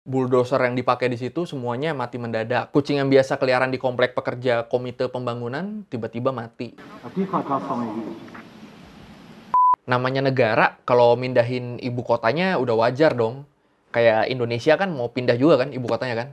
Bulldozer yang dipakai di situ semuanya mati mendadak. Kucing yang biasa keliaran di komplek pekerja komite pembangunan tiba-tiba mati. Namanya negara, kalau mindahin ibu kotanya udah wajar dong. Kayak Indonesia kan mau pindah juga kan ibu kotanya kan?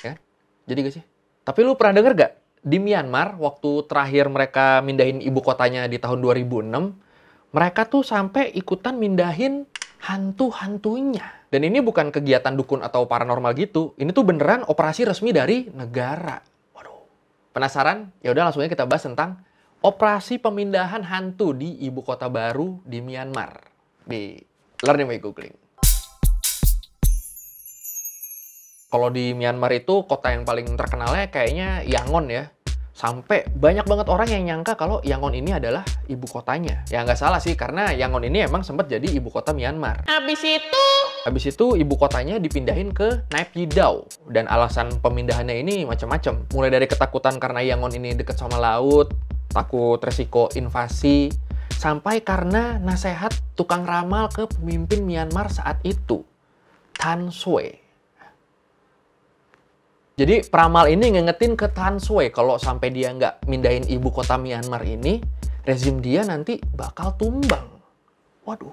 Ya? Jadi gak sih? Tapi lu pernah denger gak? Di Myanmar, waktu terakhir mereka mindahin ibu kotanya di tahun 2006, mereka tuh sampai ikutan mindahin hantu-hantunya. Dan ini bukan kegiatan dukun atau paranormal gitu. Ini tuh beneran operasi resmi dari negara. Waduh. Penasaran? Ya udah langsung aja kita bahas tentang operasi pemindahan hantu di ibu kota baru di Myanmar. Di Learning by Googling. Kalau di Myanmar itu kota yang paling terkenalnya kayaknya Yangon ya. Sampai banyak banget orang yang nyangka kalau Yangon ini adalah ibu kotanya. Ya nggak salah sih, karena Yangon ini emang sempat jadi ibu kota Myanmar. Habis itu ibu kotanya dipindahin ke Naypyidaw. Dan alasan pemindahannya ini macam-macam. Mulai dari ketakutan karena Yangon ini dekat sama laut, takut resiko invasi, sampai karena nasihat tukang ramal ke pemimpin Myanmar saat itu, Than Shwe. Jadi peramal ini ngingetin ke Than Shwe kalau sampai dia nggak mindahin ibu kota Myanmar ini, rezim dia nanti bakal tumbang. Waduh,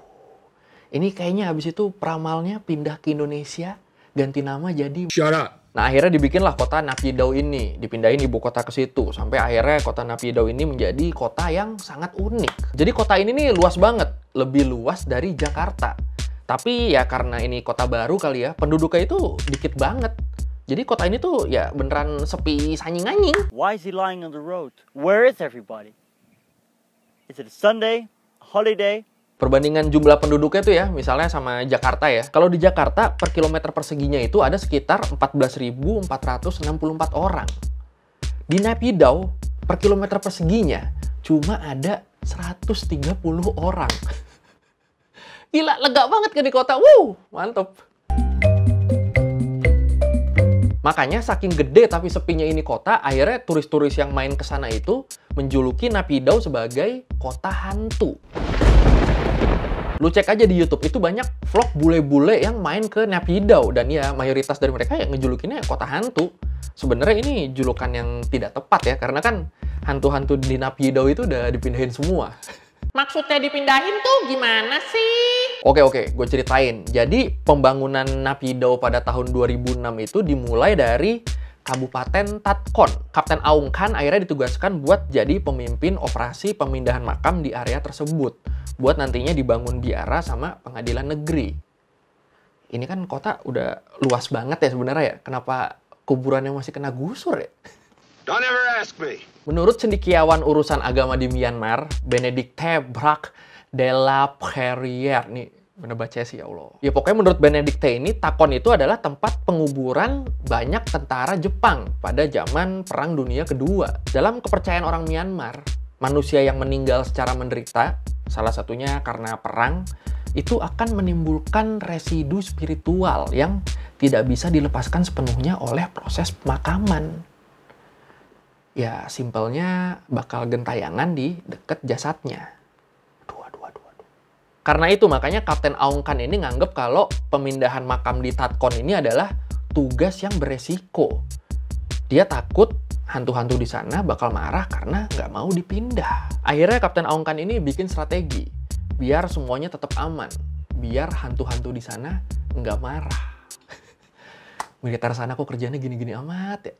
ini kayaknya habis itu peramalnya pindah ke Indonesia, ganti nama jadi... Shut up! Nah akhirnya dibikinlah kota Naypyidaw ini, dipindahin ibu kota ke situ, sampai akhirnya kota Naypyidaw ini menjadi kota yang sangat unik. Jadi kota ini nih luas banget, lebih luas dari Jakarta. Tapi ya karena ini kota baru kali ya, penduduknya itu dikit banget. Jadi kota ini tuh ya beneran sepi sanying-anying. Why is he lying on the road? Where is everybody? Is it a Sunday? A holiday? Perbandingan jumlah penduduknya tuh ya, misalnya sama Jakarta ya. Kalau di Jakarta, per kilometer perseginya itu ada sekitar 14.464 orang. Di Naypyidaw, per kilometer perseginya cuma ada 130 orang. Gila, lega banget kan di kota. Wow, mantap. Makanya saking gede tapi sepinya ini kota, akhirnya turis-turis yang main ke sana itu menjuluki Naypyidaw sebagai kota hantu. Lu cek aja di YouTube, itu banyak vlog bule-bule yang main ke Naypyidaw. Dan ya mayoritas dari mereka yang ngejulukinnya kota hantu. Sebenarnya ini julukan yang tidak tepat ya, karena kan hantu-hantu di Naypyidaw itu udah dipindahin semua. Maksudnya dipindahin tuh gimana sih? Oke, gue ceritain. Jadi pembangunan Naypyidaw pada tahun 2006 itu dimulai dari Kabupaten Tatkon. Kapten Aung Khan akhirnya ditugaskan buat jadi pemimpin operasi pemindahan makam di area tersebut. Buat nantinya dibangun biara sama pengadilan negeri. Ini kan kota udah luas banget ya sebenarnya ya. Kenapa kuburannya masih kena gusur ya? Don't ever ask me. Menurut cendekiawan urusan agama di Myanmar, Benedicte Brack de la Perrière, nih bener baca sih ya Allah. Ya pokoknya menurut Benedicte ini, Tatkon itu adalah tempat penguburan banyak tentara Jepang pada zaman Perang Dunia Kedua. Dalam kepercayaan orang Myanmar, manusia yang meninggal secara menderita, salah satunya karena perang, itu akan menimbulkan residu spiritual yang tidak bisa dilepaskan sepenuhnya oleh proses pemakaman. Ya simpelnya bakal gentayangan di dekat jasadnya. Karena itu makanya Kapten Aung Khan ini nganggep kalau pemindahan makam di Tatkon ini adalah tugas yang beresiko. Dia takut hantu-hantu di sana bakal marah karena nggak mau dipindah. Akhirnya Kapten Aung Khan ini bikin strategi biar semuanya tetap aman, biar hantu-hantu di sana nggak marah. Militer sana kok kerjanya gini-gini amat ya.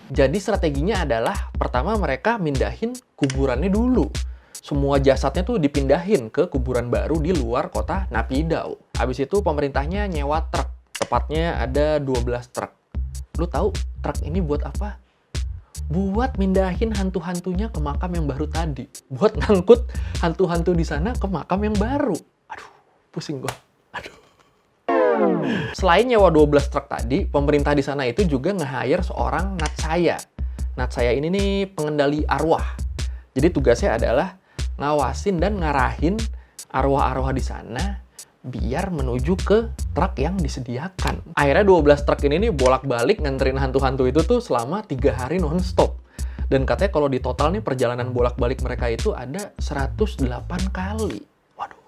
Jadi strateginya adalah pertama mereka mindahin kuburannya dulu. Semua jasadnya tuh dipindahin ke kuburan baru di luar kota Naypyidaw. Habis itu pemerintahnya nyewa truk. Tepatnya ada 12 truk. Lu tahu truk ini buat apa? Buat mindahin hantu-hantunya ke makam yang baru tadi. Buat ngangkut hantu-hantu di sana ke makam yang baru. Aduh, pusing gua. Aduh. Selain nyewa 12 truk tadi, pemerintah di sana itu juga nge-hire seorang natsaya. Natsaya ini nih pengendali arwah. Jadi tugasnya adalah ngawasin dan ngarahin arwah-arwah di sana biar menuju ke truk yang disediakan. Akhirnya 12 truk ini nih bolak-balik nganterin hantu-hantu itu tuh selama 3 hari non-stop. Dan katanya kalau di total nih perjalanan bolak-balik mereka itu ada 108 kali. Waduh.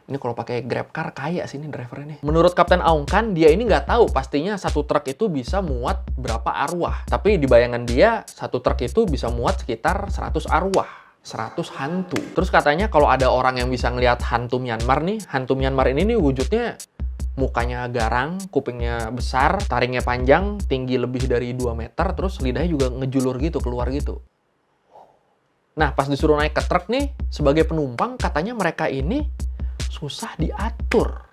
Ini kalau pakai GrabCar kaya sih ini drivernya nih. Menurut Kapten Aung Kan, dia ini nggak tahu pastinya satu truk itu bisa muat berapa arwah. Tapi di bayangan dia, satu truk itu bisa muat sekitar 100 arwah. 100 hantu. Terus katanya kalau ada orang yang bisa ngelihat hantu Myanmar nih, hantu Myanmar ini nih wujudnya mukanya garang, kupingnya besar, taringnya panjang, tinggi lebih dari 2 meter, terus lidahnya juga ngejulur gitu, keluar gitu. Nah, pas disuruh naik ke truk nih, sebagai penumpang, katanya mereka ini susah diatur.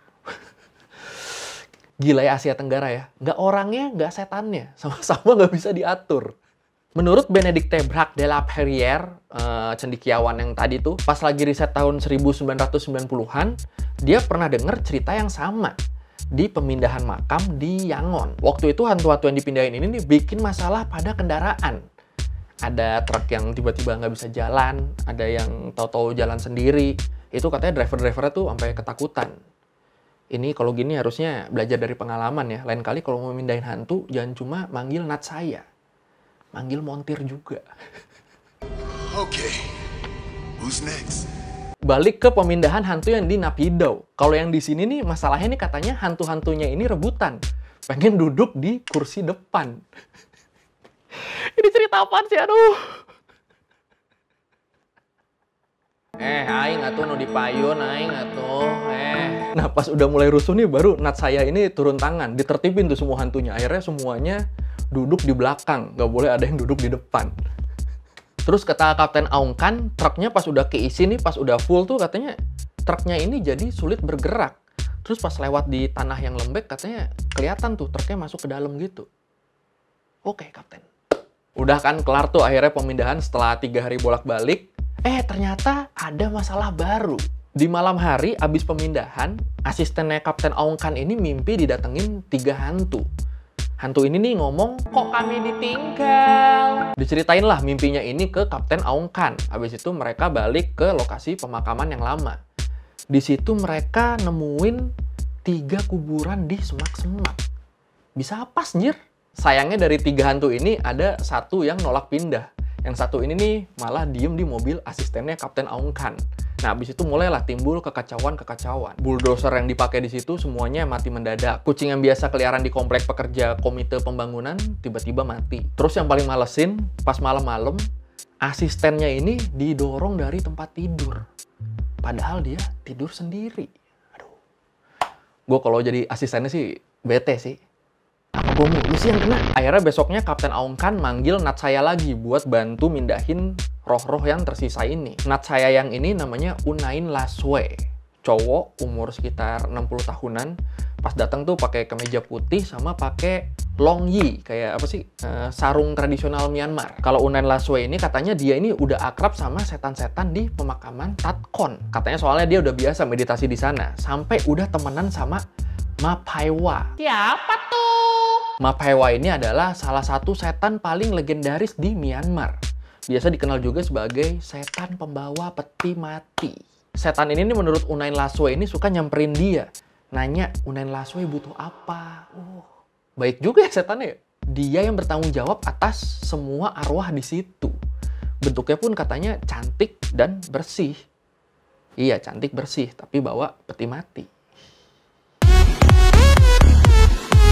Gila ya Asia Tenggara ya. Nggak orangnya, nggak setannya. Sama-sama nggak bisa diatur. Menurut Benedicte Braque de la Perrière, cendekiawan yang tadi tuh, pas lagi riset tahun 1990-an, dia pernah denger cerita yang sama di pemindahan makam di Yangon. Waktu itu hantu-hantu yang dipindahin ini nih bikin masalah pada kendaraan. Ada truk yang tiba-tiba nggak bisa jalan, ada yang tahu-tahu jalan sendiri. Itu katanya driver-drivernya tuh sampai ketakutan. Ini kalau gini harusnya belajar dari pengalaman ya. Lain kali kalau mau mindahin hantu, jangan cuma manggil nat saya. Manggil montir juga. Okay, who's next? Balik ke pemindahan hantu yang di Naypyidaw. Kalau yang di sini nih, masalahnya nih katanya hantu-hantunya ini rebutan. Pengen duduk di kursi depan. Ini cerita apaan sih, aduh. Aing atuh nu dipayun, aing atuh, Nah, pas udah mulai rusuh nih, baru nat saya ini turun tangan. Ditertibin tuh semua hantunya. Akhirnya semuanya duduk di belakang. Nggak boleh ada yang duduk di depan. Terus kata Kapten Aung Kan, truknya pas udah keisi nih, pas udah full tuh katanya truknya ini jadi sulit bergerak. Terus pas lewat di tanah yang lembek, katanya kelihatan tuh truknya masuk ke dalam gitu. Oke, Kapten. Udah kan kelar tuh akhirnya pemindahan setelah 3 hari bolak-balik. Ternyata ada masalah baru. Di malam hari abis pemindahan, asistennya Kapten Aung Kan ini mimpi didatengin 3 hantu. Hantu ini nih ngomong, kok kami ditinggal? Diceritain lah mimpinya ini ke Kapten Aung Kan. Abis itu mereka balik ke lokasi pemakaman yang lama. Di situ mereka nemuin 3 kuburan di semak-semak. Bisa apa, anjir? Sayangnya dari 3 hantu ini ada 1 yang nolak pindah. Yang 1 ini nih malah diem di mobil asistennya Kapten Aung Kan. Nah, abis itu mulailah timbul kekacauan-kekacauan. Bulldozer yang dipakai di situ semuanya mati mendadak. Kucing yang biasa keliaran di komplek pekerja komite pembangunan tiba-tiba mati. Terus yang paling malesin, pas malam-malam, asistennya ini didorong dari tempat tidur. Padahal dia tidur sendiri. Aduh. Gue kalau jadi asistennya sih bete sih. Apa gue mulu sih yang kena? Akhirnya besoknya Kapten Aung Kan manggil nat saya lagi buat bantu mindahin roh-roh yang tersisa ini. Nat saya yang ini namanya Unain Laswe. Cowok, umur sekitar 60 tahunan. Pas datang tuh pakai kemeja putih sama pakai long yi. Kayak apa sih? Sarung tradisional Myanmar. Kalau Unain Laswe ini katanya dia ini udah akrab sama setan-setan di pemakaman Tat Kon. Katanya soalnya dia udah biasa meditasi di sana. Sampai udah temenan sama Ma Phaiwa. Siapa tuh? Ma Phaiwa ini adalah salah satu setan paling legendaris di Myanmar. Biasa dikenal juga sebagai setan pembawa peti mati. Setan ini nih menurut Unain Laswe ini suka nyamperin dia. Nanya, Unain Laswe butuh apa? Baik juga ya setannya. Dia yang bertanggung jawab atas semua arwah di situ. Bentuknya pun katanya cantik dan bersih. Iya, cantik bersih, tapi bawa peti mati.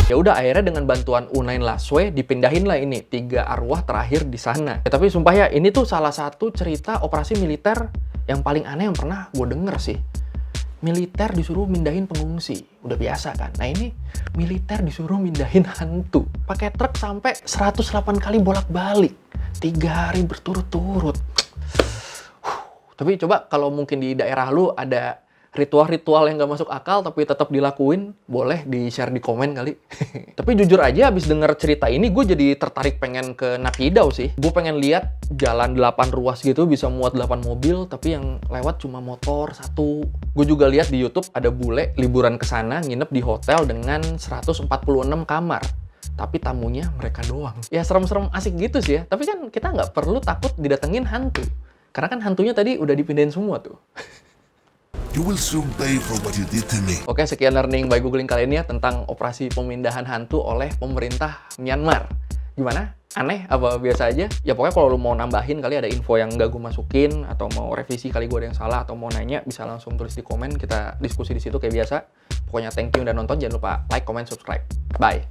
Ya udah akhirnya dengan bantuan Unain Laswe dipindahin lah ini 3 arwah terakhir di sana. Tapi sumpah ya, ini tuh salah satu cerita operasi militer yang paling aneh yang pernah gue denger sih. Militer disuruh mindahin pengungsi, udah biasa kan. Nah ini militer disuruh mindahin hantu. Pakai truk sampai 108 kali bolak-balik, 3 hari berturut-turut. Tapi coba kalau mungkin di daerah lu ada ritual-ritual yang gak masuk akal tapi tetap dilakuin, boleh di-share di komen kali. Tapi jujur aja abis denger cerita ini, gue jadi tertarik pengen ke Naypyidaw sih. Gue pengen lihat jalan 8 ruas gitu bisa muat 8 mobil, tapi yang lewat cuma motor 1. Gue juga lihat di YouTube ada bule liburan ke sana nginep di hotel dengan 146 kamar. Tapi tamunya mereka doang. Ya serem-serem asik gitu sih ya. Tapi kan kita nggak perlu takut didatengin hantu. Karena kan hantunya tadi udah dipindahin semua tuh. You will soon pay for what you did to me. Oke, sekian learning by Googling kali ini ya tentang operasi pemindahan hantu oleh pemerintah Myanmar. Gimana? Aneh apa biasa aja? Ya pokoknya kalau lu mau nambahin kali ada info yang nggak gue masukin, atau mau revisi kali gue ada yang salah, atau mau nanya bisa langsung tulis di komen, kita diskusi di situ kayak biasa. Pokoknya thank you udah nonton, jangan lupa like, comment, subscribe. Bye.